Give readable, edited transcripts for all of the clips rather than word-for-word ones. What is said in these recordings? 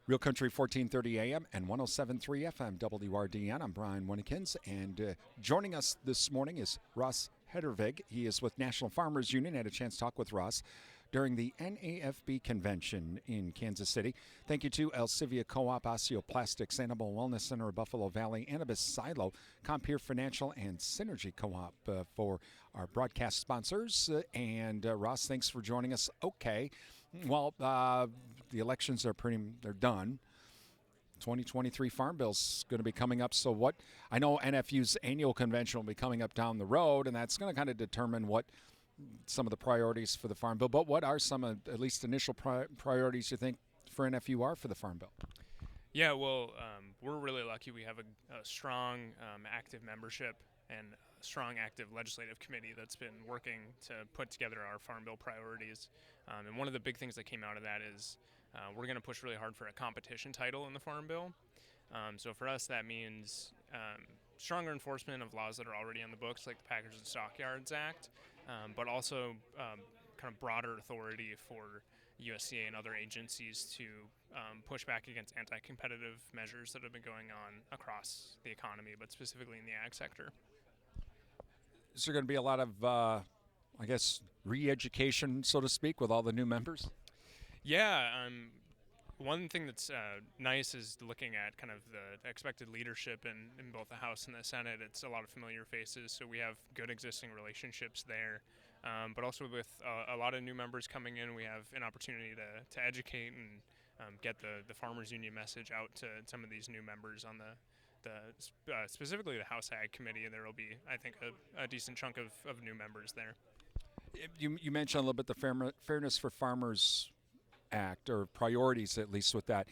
Real Country 1430 AM and 1073 FM WRDN. I'm Brian Winnikins, and joining us this morning is Ross Hettervig. He is with National Farmers Union. I had a chance to talk with Ross during the NAFB convention in Kansas City. Thank you to Elsivia Co-op, Osteoplastics, Animal Wellness Center of Buffalo Valley, Annabis Silo, Compeer Financial, and Synergy Co-op for our broadcast sponsors. And Ross, thanks for joining us. Okay, well, the elections are they're done. 2023 Farm Bill's going to be coming up. So what, I know NFU's annual convention will be coming up down the road, and that's going to kind of determine what some of the priorities for the Farm Bill. But what are some of, at least initial priorities you think for NFU are for the Farm Bill? Yeah, well, we're really lucky. We have a strong, active membership and a strong, active legislative committee that's been working to put together our Farm Bill priorities. And one of the big things that came out of that is we're going to push really hard for a competition title in the Farm Bill. So for us, that means stronger enforcement of laws that are already on the books, like the Packers and Stockyards Act, but also kind of broader authority for USDA and other agencies to push back against anti-competitive measures that have been going on across the economy, but specifically in the ag sector. Is there going to be a lot of, I guess, re-education, so to speak, with all the new members? Yeah, one thing that's nice is looking at kind of the expected leadership in both the House and the Senate. It's a lot of familiar faces, so we have good existing relationships there. But also with a lot of new members coming in, we have an opportunity to educate and get the Farmers Union message out to some of these new members on specifically the House Ag Committee. There will be, I think, a decent chunk of new members there. You mentioned a little bit the Fairness for Farmers Act, or priorities at least with that.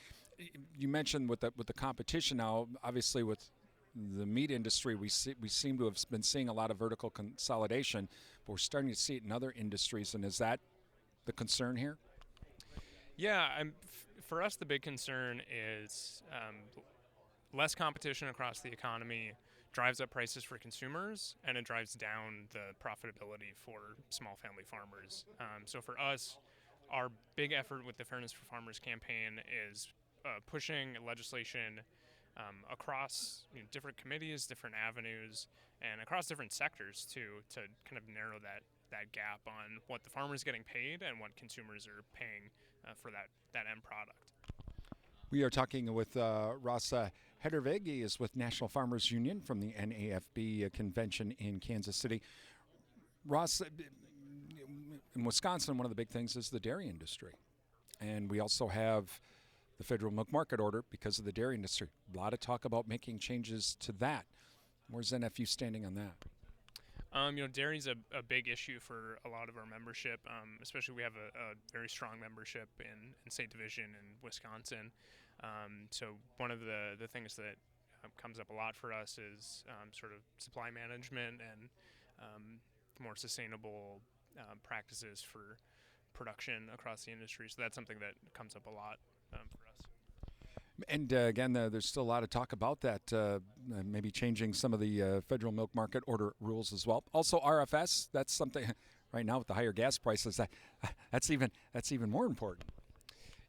You mentioned with the competition now, obviously with the meat industry, we seem to have been seeing a lot of vertical consolidation, but we're starting to see it in other industries. And is that the concern here? Yeah, for us, the big concern is less competition across the economy drives up prices for consumers, and it drives down the profitability for small family farmers. So for us, our big effort with the Fairness for Farmers campaign is pushing legislation across different committees, different avenues, and across different sectors to kind of narrow that gap on what the farmer is getting paid and what consumers are paying for that end product. We are talking with Ross Hettervig. He is with National Farmers Union from the NAFB convention in Kansas City. Ross, in Wisconsin, one of the big things is the dairy industry. And we also have the federal milk market order because of the dairy industry. A lot of talk about making changes to that. Where's NFU standing on that? Dairy's a big issue for a lot of our membership, especially we have a very strong membership in state division in Wisconsin. So one of the things that comes up a lot for us is sort of supply management and more sustainable practices for production across the industry. So that's something that comes up a lot for us. And again, there's still a lot of talk about that, maybe changing some of the federal milk market order rules as well. Also, RFS, that's something right now with the higher gas prices, that's even more important.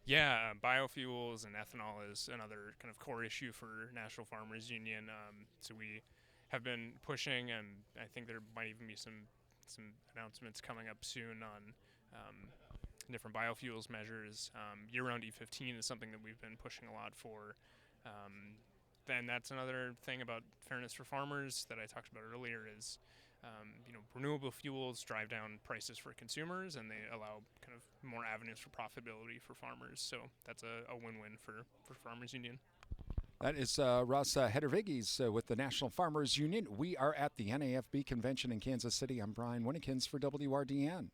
Yeah, biofuels and ethanol is another kind of core issue for National Farmers Union. So we have been pushing, and I think there might even be some announcements coming up soon on different biofuels measures. Year-round E15 is something that we've been pushing a lot for. Then that's another thing about Fairness for Farmers that I talked about earlier is, renewable fuels drive down prices for consumers, and they allow kind of more avenues for profitability for farmers. So that's a win-win for Farmers Union. That is Ross Hettervig with the National Farmers Union. We are at the NAFB convention in Kansas City. I'm Brian Winnikins for WRDN.